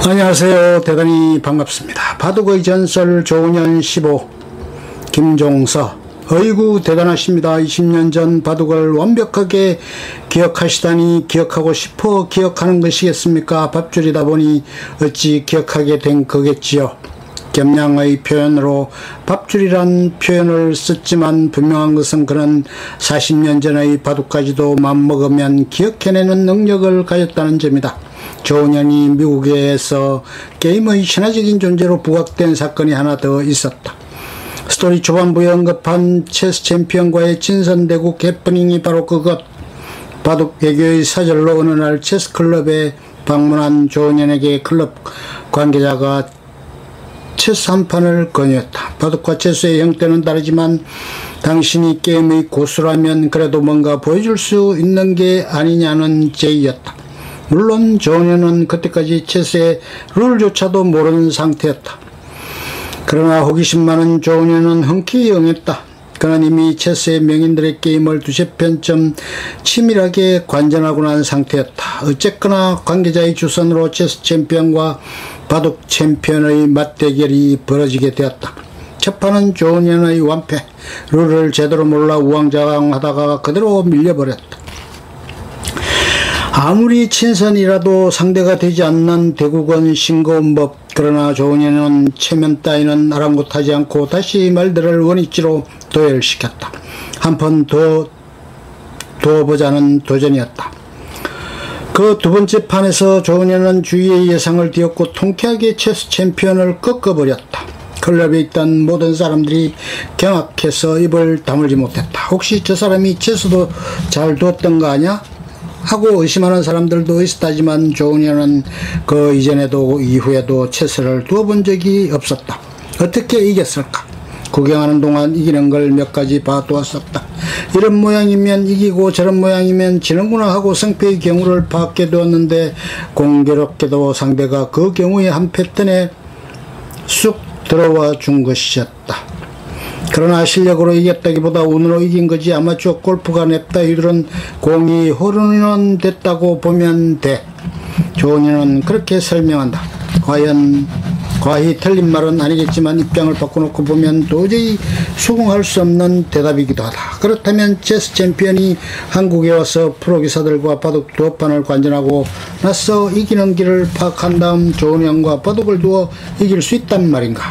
안녕하세요. 대단히 반갑습니다. 바둑의 전설 조은현 15 김종서. 어이구 대단하십니다. 20년 전 바둑을 완벽하게 기억하시다니 기억하고 싶어 기억하는 것이겠습니까? 밥줄이다 보니 어찌 기억하게 된 거겠지요. 겸양의 표현으로 밥줄이란 표현을 썼지만 분명한 것은 그는 40년 전의 바둑까지도 맘먹으면 기억해내는 능력을 가졌다는 점이다. 조은현이 미국에서 게임의 신화적인 존재로 부각된 사건이 하나 더 있었다. 스토리 초반부에 언급한 체스 챔피언과의 친선대국 해프닝이 바로 그것. 바둑 외교의 사절로 어느 날 체스 클럽에 방문한 조은현에게 클럽 관계자가 체스 한 판을 권유했다. 바둑과 체스의 형태는 다르지만 당신이 게임의 고수라면 그래도 뭔가 보여줄 수 있는 게 아니냐는 제의였다. 물론 조은현은 그때까지 체스의 룰조차도 모르는 상태였다. 그러나 호기심 많은 조은현은 흔쾌히 응했다. 그는 이미 체스의 명인들의 게임을 두세 편쯤 치밀하게 관전하고 난 상태였다. 어쨌거나 관계자의 주선으로 체스 챔피언과 바둑 챔피언의 맞대결이 벌어지게 되었다. 첫 판은 조은현의 완패. 룰을 제대로 몰라 우왕좌왕하다가 그대로 밀려버렸다. 아무리 친선이라도 상대가 되지 않는 대국은 싱거운 법. 그러나 조은현은 체면 따위는 아랑곳하지 않고 다시 말들을 원위치로 도열시켰다. 한 번 더 두어보자는 도전이었다. 그 두 번째 판에서 조은현은 주위의 예상을 뒤엎고 통쾌하게 체스 챔피언을 꺾어버렸다. 클럽에 있던 모든 사람들이 경악해서 입을 다물지 못했다. 혹시 저 사람이 체스도 잘 두었던 거 아냐? 하고 의심하는 사람들도 있었다지만 조은현은 그 이전에도 이후에도 체스를 두어본 적이 없었다. 어떻게 이겼을까? 구경하는 동안 이기는 걸 몇 가지 봐두었었다. 이런 모양이면 이기고 저런 모양이면 지는구나 하고 승패의 경우를 파악해 두었는데 공교롭게도 상대가 그 경우의 한 패턴에 쑥 들어와 준 것이었다. 그러나 실력으로 이겼다기보다 운으로 이긴 거지 아마추어 골프가 냅다 휘두른 공이 홀인원 됐다고 보면 돼. 조은현은 그렇게 설명한다. 과히 틀린 말은 아니겠지만 입장을 바꿔놓고 보면 도저히 수긍할 수 없는 대답이기도 하다. 그렇다면 체스 챔피언이 한국에 와서 프로 기사들과 바둑 두어 판을 관전하고 나서 이기는 길을 파악한 다음 조은현과 바둑을 두어 이길 수 있단 말인가?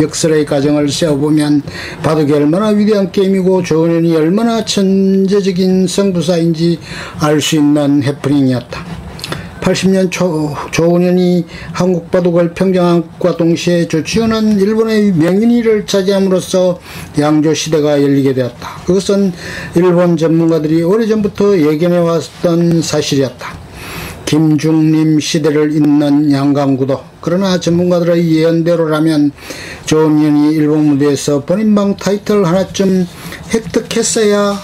역설의 과정을 세워보면 바둑이 얼마나 위대한 게임이고 조은현이 얼마나 천재적인 승부사인지 알 수 있는 해프닝이었다. 80년 초 조은현이 한국 바둑을 평정함과 동시에 조치현은 일본의 명인위를 차지함으로써 양조 시대가 열리게 되었다. 그것은 일본 전문가들이 오래전부터 예견해왔던 사실이었다. 김중림 시대를 잇는 양강구도. 그러나 전문가들의 예언대로라면 조은현이 일본 무대에서 본인방 타이틀 하나쯤 획득했어야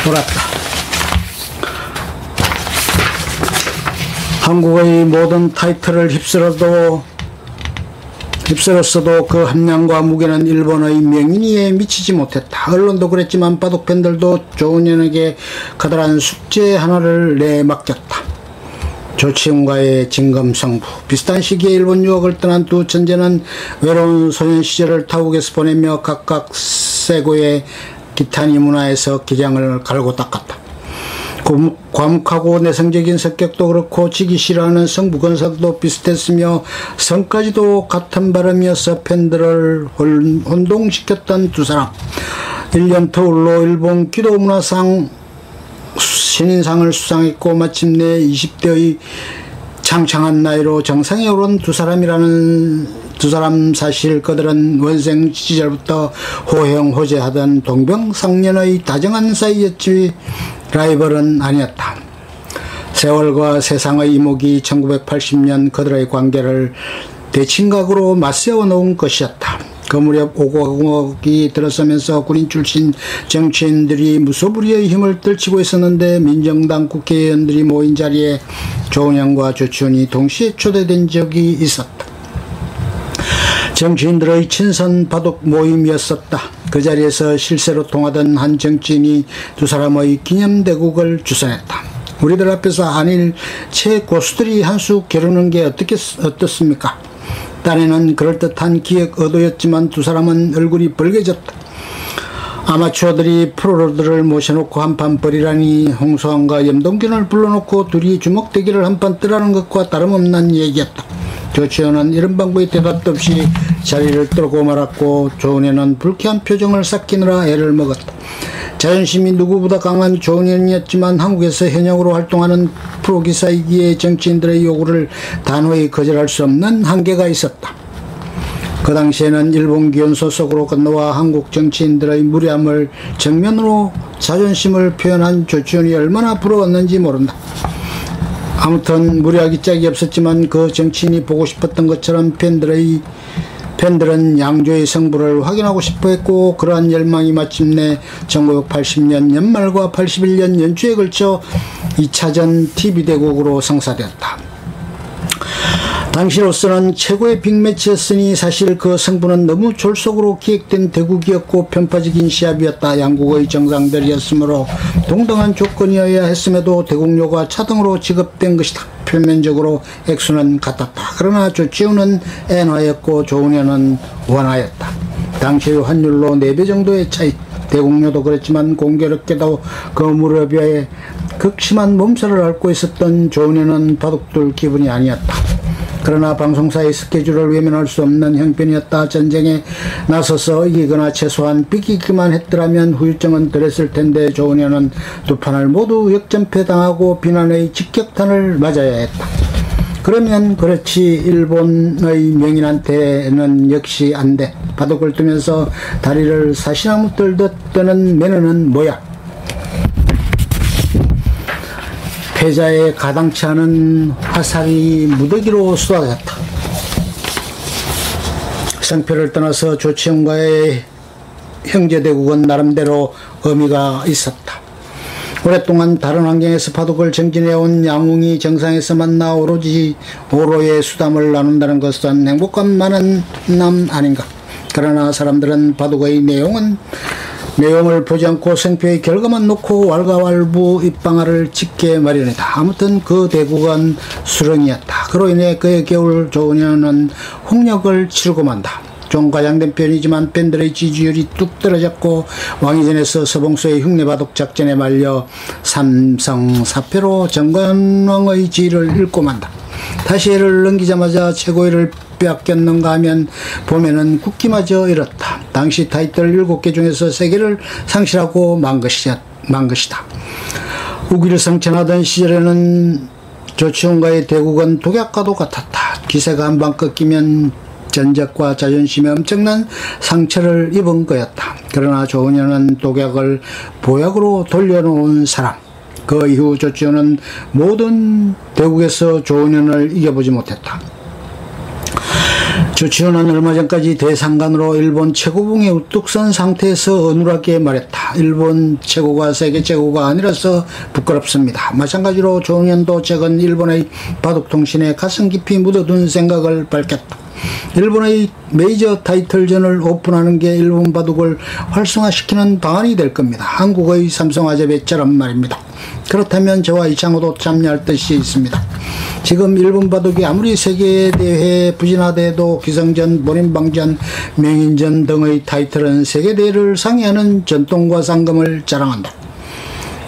돌았다. 한국의 모든 타이틀을 휩쓸었어도 그 함량과 무게는 일본의 명인위에 미치지 못했다. 언론도 그랬지만 바둑팬들도 조은현에게 커다란 숙제 하나를 내맡겼다. 조치훈과의 진검승부. 비슷한 시기에 일본 유학을 떠난 두 천재는 외로운 소년 시절을 타국에서 보내며 각각 세고의 기타니 문화에서 기량을 갈고 닦았다. 과묵하고 내성적인 성격도 그렇고 지기 싫어하는 승부 건석도 비슷했으며 성까지도 같은 발음이어서 팬들을 혼동시켰던 두 사람. 1년 터울로 일본 기도문화상 신인상을 수상했고 마침내 20대의 창창한 나이로 정상에 오른 두 사람 사실 그들은 원생 시절부터 호형호재하던 동병상련의 다정한 사이였지 라이벌은 아니었다. 세월과 세상의 이목이 1980년 그들의 관계를 대칭각으로 맞세워 놓은 것이었다. 그 무렵 5공화국이 들어서면서 군인 출신 정치인들이 무소불위의 힘을 떨치고 있었는데 민정당 국회의원들이 모인 자리에 조은현과 조치훈이 동시에 초대된 적이 있었다. 정치인들의 친선 바둑 모임이었었다. 그 자리에서 실세로 통하던 한 정치인이 두 사람의 기념대국을 주선했다. 우리들 앞에서 한일 최고수들이 한 수 겨루는 게 어떻습니까? 딴에는 그럴듯한 기획 의도였지만 두 사람은 얼굴이 벌개졌다. 아마추어들이 프로들을 모셔놓고 한판 벌이라니 홍수환과 염동균을 불러놓고 둘이 주먹대기를 한판 뜨라는 것과 다름없는 얘기였다. 조치현은 이런 방법에 대답도 없이 자리를 떨고 말았고 조은혜는 불쾌한 표정을 삭히느라 애를 먹었다. 자존심이 누구보다 강한 조은현이었지만 한국에서 현역으로 활동하는 프로기사이기에 정치인들의 요구를 단호히 거절할 수 없는 한계가 있었다. 그 당시에는 일본 기원 소속으로 건너와 한국 정치인들의 무례함을 정면으로 자존심을 표현한 조치현이 얼마나 부러웠는지 모른다. 아무튼 무례하기 짝이 없었지만 그 정치인이 보고 싶었던 것처럼 팬들은 양조의 성부를 확인하고 싶어 했고 그러한 열망이 마침내 1980년 연말과 81년 연초에 걸쳐 2차전 TV대국으로 성사되었다. 당시로서는 최고의 빅매치였으니 사실 그 승부는 너무 졸속으로 기획된 대국이었고 편파적인 시합이었다. 양국의 정상들이었으므로 동등한 조건이어야 했음에도 대국료가 차등으로 지급된 것이다. 표면적으로 액수는 같았다. 그러나 조치훈은 엔화였고 조은현은 원화였다. 당시의 환율로 4배 정도의 차이. 대국료도 그랬지만 공교롭게도 그 무렵에 극심한 몸살을 앓고 있었던 조은현은 바둑둘 기분이 아니었다. 그러나 방송사의 스케줄을 외면할 수 없는 형편이었다. 전쟁에 나서서 이기거나 최소한 비기기만 했더라면 후유증은 덜했을 텐데 조은현은 두 판을 모두 역전패당하고 비난의 직격탄을 맞아야 했다. 그러면 그렇지 일본의 명인한테는 역시 안 돼. 바둑을 두면서 다리를 사시나무 떨듯 떠는 매너는 뭐야? 패자에 가당치 않은 화살이 무더기로 쏟아졌다. 성패를 떠나서 조치현과의 형제대국은 나름대로 의미가 있었다. 오랫동안 다른 환경에서 바둑을 정진해온 양웅이 정상에서 만나 오로지 오로의 수담을 나눈다는 것은 행복감 많은 남 아닌가. 그러나 사람들은 바둑의 내용을 보지 않고 성패의 결과만 놓고 왈가왈부 입방아를 찍게 마련이다. 아무튼 그 대국은 수렁이었다. 그로 인해 그의 겨울 조은현은 홍역을 치르고 만다. 좀 과장된 표현이지만 팬들의 지지율이 뚝 떨어졌고 왕위전에서 서봉수의 흉내바둑 작전에 말려 삼성사패로 정관왕의 지위를 잃고 만다. 다시 해를 넘기자마자 최고위를 빼앗겼는가 하면 봄에는 국기마저 잃었다. 당시 타이틀 7개 중에서 3개를 상실하고 만 것이다. 우기를 성천하던 시절에는 조치훈과의 대국은 독약과도 같았다. 기세가 한 방 꺾이면 전적과 자존심에 엄청난 상처를 입은 거였다. 그러나 조은현은 독약을 보약으로 돌려놓은 사람. 그 이후 조치훈은 모든 대국에서 조은현을 이겨보지 못했다. 조치훈은 얼마 전까지 대상간으로 일본 최고봉에 우뚝 선 상태에서 어눌하게 말했다. 일본 최고가 세계 최고가 아니라서 부끄럽습니다. 마찬가지로 조은현도 최근 일본의 바둑통신에 가슴 깊이 묻어둔 생각을 밝혔다. 일본의 메이저 타이틀전을 오픈하는 게 일본 바둑을 활성화시키는 방안이 될 겁니다. 한국의 삼성화재배처럼 말입니다. 그렇다면 저와 이창호도 참여할 뜻이 있습니다. 지금 일본 바둑이 아무리 세계대회에 부진하더라도 기성전, 본인방전, 명인전 등의 타이틀은 세계대회를 상회하는 전통과 상금을 자랑한다.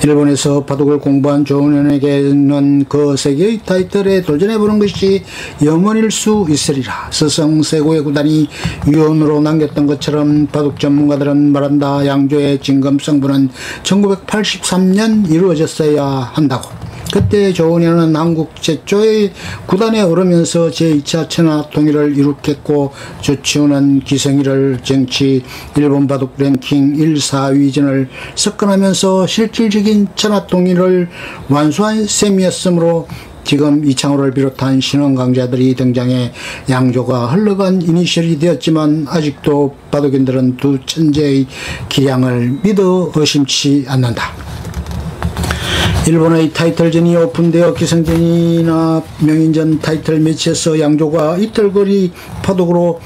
일본에서 바둑을 공부한 조은현에게는 그 세계의 타이틀에 도전해보는 것이 염원일 수 있으리라. 스승세고의 구단이 유언으로 남겼던 것처럼 바둑 전문가들은 말한다. 양조의 진검승부는 1983년 이루어졌어야 한다고. 그때 조은현은 한국 최초의 구단에 오르면서 제2차 천하통일을 이룩했고 조치훈은 기성이를 정치 일본 바둑 랭킹 1, 4위전을 석권하면서 실질적인 천하통일을 완수한 셈이었으므로 지금 이창호를 비롯한 신흥 강자들이 등장해 양조가 흘러간 이니셜이 되었지만 아직도 바둑인들은 두 천재의 기량을 믿어 의심치 않는다. 일본의 타이틀전이 오픈되어 기성전이나 명인전 타이틀 매치에서 양조가 이틀거리 바둑으로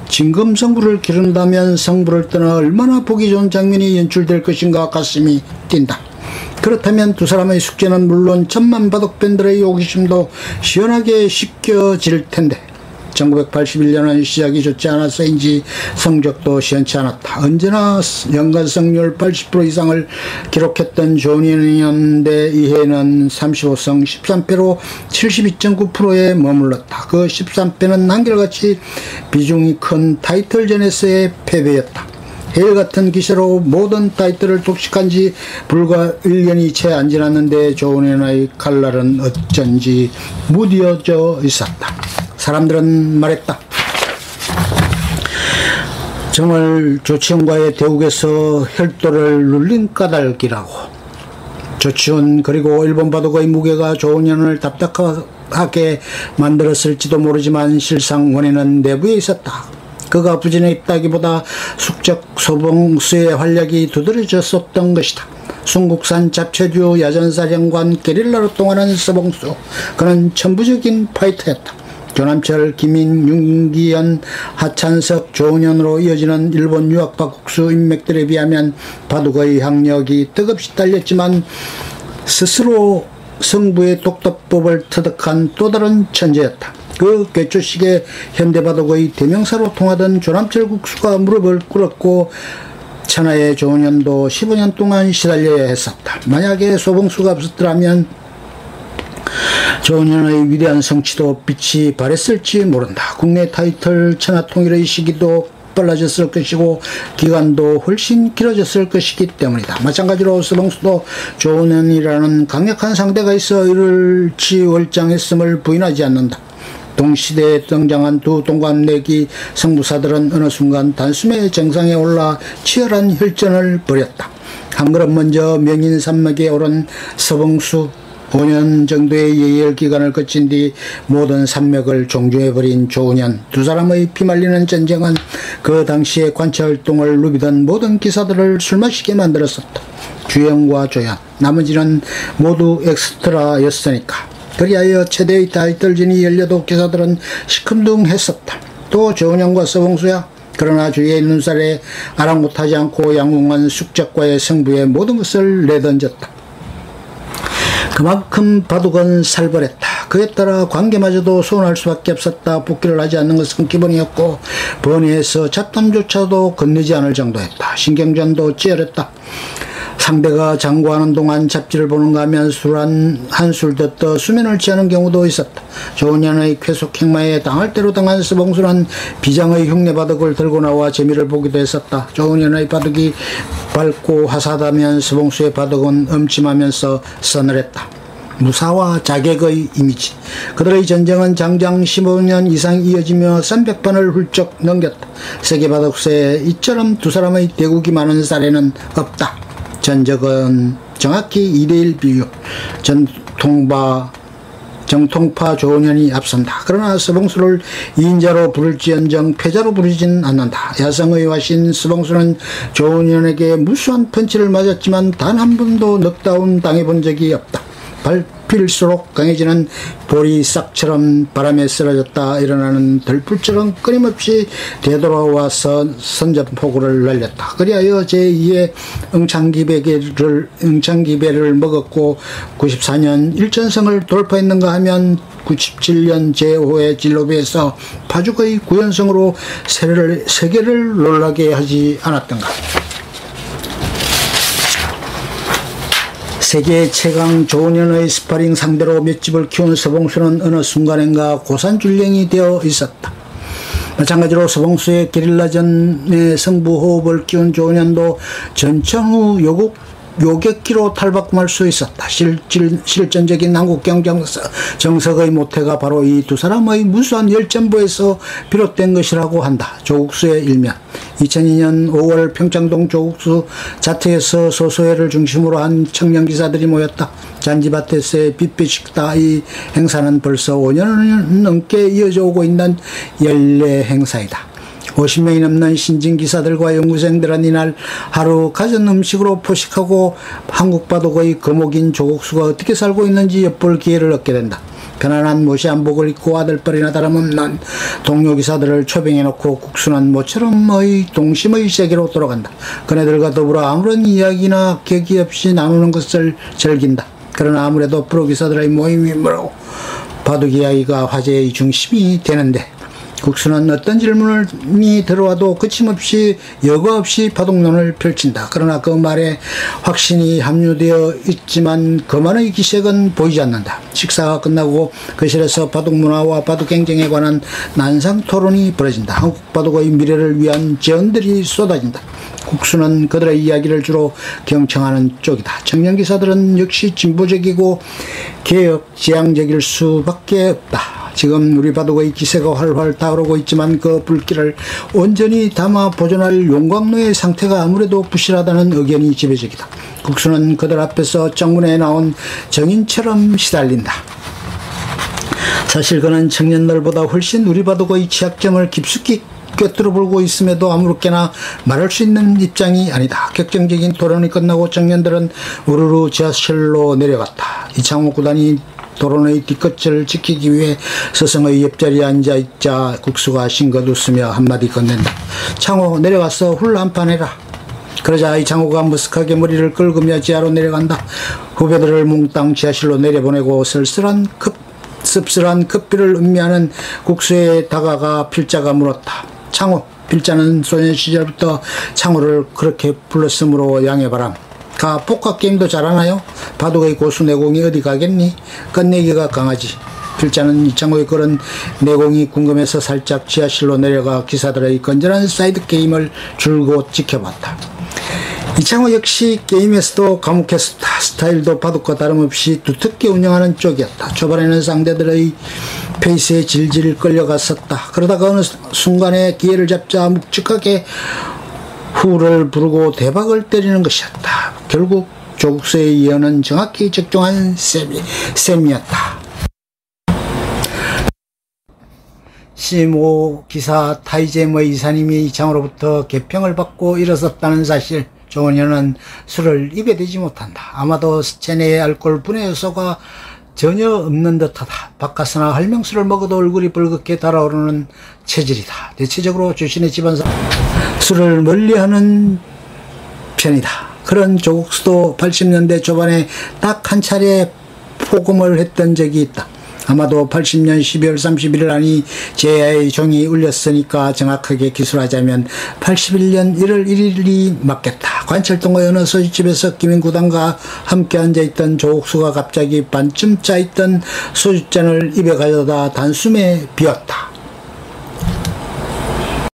진검승부를 기른다면 승부를 떠나 얼마나 보기 좋은 장면이 연출될 것인가 가슴이 뛴다. 그렇다면 두 사람의 숙제는 물론 천만 바둑팬들의 호기심도 시원하게 씻겨질 텐데 1981년은 시작이 좋지 않아서인지 성적도 시원치 않았다. 언제나 연간 승률 80% 이상을 기록했던 조은현이었는데 이해는 35승 13패로 72.9%에 머물렀다. 그 13패는 한결같이 비중이 큰 타이틀전에서의 패배였다. 해일 같은 기세로 모든 타이틀을 독식한 지 불과 1년이 채 안 지났는데 조은현의 칼날은 어쩐지 무뎌져 있었다. 사람들은 말했다. 정말 조치훈과의 대국에서 혈도를 눌린 까닭이라고. 조치훈 그리고 일본 바둑의 무게가 조은현을 답답하게 만들었을지도 모르지만 실상 원인은 내부에 있었다. 그가 부진해 있다기보다 숙적 소봉수의 활약이 두드러졌었던 것이다. 순국산 잡채주 야전사령관 게릴라로 동원한 서봉수. 그는 천부적인 파이터였다. 조남철, 김인, 윤기현, 하찬석, 조은현으로 이어지는 일본 유학 바국수 인맥들에 비하면 바둑의 학력이 뜨겁이 딸렸지만 스스로 승부의 독도법을 터득한 또 다른 천재였다. 그 괴초식의 현대바둑의 대명사로 통하던 조남철 국수가 무릎을 꿇었고 천하의 조은현도 15년 동안 시달려야 했었다. 만약에 소봉수가 없었더라면 조은현의 위대한 성취도 빛이 발했을지 모른다. 국내 타이틀 천하 통일의 시기도 빨라졌을 것이고 기간도 훨씬 길어졌을 것이기 때문이다. 마찬가지로 서봉수도 조은현이라는 강력한 상대가 있어 일치월장했음을 부인하지 않는다. 동시대에 등장한 두 동갑내기 승부사들은 어느 순간 단숨에 정상에 올라 치열한 혈전을 벌였다. 한 걸음 먼저 명인산맥에 오른 서봉수 5년 정도의 예열 기간을 거친 뒤 모든 산맥을 종주해버린 조은현. 두 사람의 피말리는 전쟁은 그 당시에 관찰활동을 누비던 모든 기사들을 술마시게 만들었었다. 주영과 조연, 나머지는 모두 엑스트라였으니까. 그리하여 최대의 타이틀전이 열려도 기사들은 시큰둥했었다. 또 조은현과 서봉수야. 그러나 주위의 눈살에 아랑곳하지 않고 양궁한 숙적과의 승부에 모든 것을 내던졌다. 그만큼 바둑은 살벌했다. 그에 따라 관계마저도 소원할 수밖에 없었다. 복귀를 하지 않는 것은 기본이었고 번외에서 잡담조차도 건네지 않을 정도였다. 신경전도 치열했다. 상대가 장구하는 동안 잡지를 보는가 하면 한술 더 떠 수면을 취하는 경우도 있었다. 조은현의 쾌속 행마에 당할 대로 당한 서봉수는 비장의 흉내바둑을 들고 나와 재미를 보기도 했었다. 조은현의 바둑이 밝고 화사하다면 서봉수의 바둑은 음침하면서 서늘했다. 무사와 자객의 이미지. 그들의 전쟁은 장장 15년 이상 이어지며 300판을 훌쩍 넘겼다. 세계바둑세에 이처럼 두 사람의 대국이 많은 사례는 없다. 전적은 정확히 2대1 비율. 정통파 조은현이 앞선다. 그러나 서봉수를 2인자로 부를지언정 패자로 부르진 않는다. 야성의 화신 서봉수는 조은현에게 무수한 펀치를 맞았지만 단 한 번도 넉다운 당해본 적이 없다. 밟힐수록 강해지는 보리싹처럼 바람에 쓰러졌다 일어나는 들불처럼 끊임없이 되돌아와서 선전포고를 날렸다. 그리하여 제2의 응창기배를 먹었고 94년 1전성을 돌파했는가 하면 97년 제5회 진로비에서 파죽의 9연승으로 세계를 놀라게 하지 않았던가. 세계 최강 조은현의 스파링 상대로 몇 집을 키운 서봉수는 어느 순간인가 고산줄령이 되어 있었다. 마찬가지로 서봉수의 게릴라전의 승부호흡을 키운 조은현도 전천후 요객기로 탈바꿈할 수 있었다. 실전적인 한국 정석의 모태가 바로 이 두 사람의 무수한 열전부에서 비롯된 것이라고 한다. 조국수의 일면. 2002년 5월 평창동 조국수 자택에서 소소회를 중심으로 한 청년 기사들이 모였다. 잔지밭에서의 뷔페 식사. 이 행사는 벌써 5년 넘게 이어져 오고 있는 연례 행사이다. 50명이 넘는 신진기사들과 연구생들은 이날 하루 가전 음식으로 포식하고 한국 바둑의 거목인 조국수가 어떻게 살고 있는지 엿볼 기회를 얻게 된다. 편안한 모시한복을 입고 아들뻘이나 다름없는 동료 기사들을 초빙해놓고 국수는 모처럼의 동심의 세계로 돌아간다. 그네들과 더불어 아무런 이야기나 격이 없이 나누는 것을 즐긴다. 그러나 아무래도 프로 기사들의 모임이므로 바둑 이야기가 화제의 중심이 되는데, 국수는 어떤 질문이 들어와도 거침없이 여과 없이 바둑론을 펼친다. 그러나 그 말에 확신이 함유되어 있지만 그만의 기색은 보이지 않는다. 식사가 끝나고 거실에서 바둑 문화와 바둑 경쟁에 관한 난상 토론이 벌어진다. 한국 바둑의 미래를 위한 제언들이 쏟아진다. 국수는 그들의 이야기를 주로 경청하는 쪽이다. 청년 기사들은 역시 진보적이고 개혁 지향적일 수밖에 없다. 지금 우리 바둑의 기세가 활활 타오르고 있지만 그 불길을 온전히 담아 보존할 용광로의 상태가 아무래도 부실하다는 의견이 지배적이다. 국수는 그들 앞에서 정문에 나온 정인처럼 시달린다. 사실 그는 청년들보다 훨씬 우리 바둑의 취약점을 깊숙이 꿰뚫어 보고 있음에도 아무렇게나 말할 수 있는 입장이 아니다. 격정적인 토론이 끝나고 청년들은 우르르 지하실로 내려갔다. 이창호 구단이 토론의 뒤끝을 지키기 위해 스승의 옆자리에 앉아있자 국수가 싱긋 웃으며 한마디 건넨다. 창호, 내려가서 훌 한판 해라. 그러자 이창호가 머쓱하게 머리를 긁으며 지하로 내려간다. 후배들을 몽땅 지하실로 내려보내고 씁쓸한 커피를 음미하는 국수에 다가가 필자가 물었다. 창호, 필자는 소년 시절부터 창호를 그렇게 불렀으므로 양해바람. 가 포커게임도 잘하나요? 바둑의 고수 내공이 어디 가겠니? 끝내기가 강하지. 필자는 이창호의 그런 내공이 궁금해서 살짝 지하실로 내려가 기사들의 건전한 사이드 게임을 줄곧 지켜봤다. 이창호 역시 게임에서도 과묵했었다. 스타일도 바둑과 다름없이 두텁게 운영하는 쪽이었다. 초반에는 상대들의 페이스에 질질 끌려갔었다. 그러다가 어느 순간에 기회를 잡자 묵직하게 후를 부르고 대박을 때리는 것이었다. 결국 조국수의 예언은 정확히 적중한 셈이었다. 시모 기사 타이제머의 이사님이 이창호로부터 개평을 받고 일어섰다는 사실, 조은현은 술을 입에 대지 못한다. 아마도 체내에 알코올 분해 요소가 전혀 없는 듯하다. 바카스나 할명수를 먹어도 얼굴이 벌겋게 달아오르는 체질이다. 대체적으로 주신의 집안사 술을 멀리하는 편이다. 그런 조국수도 80년대 초반에 딱 한 차례 포금을 했던 적이 있다. 아마도 80년 12월 31일 아니 제야의 종이 울렸으니까 정확하게 기술하자면 81년 1월 1일이 맞겠다. 관철동의 어느 소주집에서 김인구단과 함께 앉아있던 조국수가 갑자기 반쯤 짜있던 소주잔을 입에 가져다 단숨에 비웠다.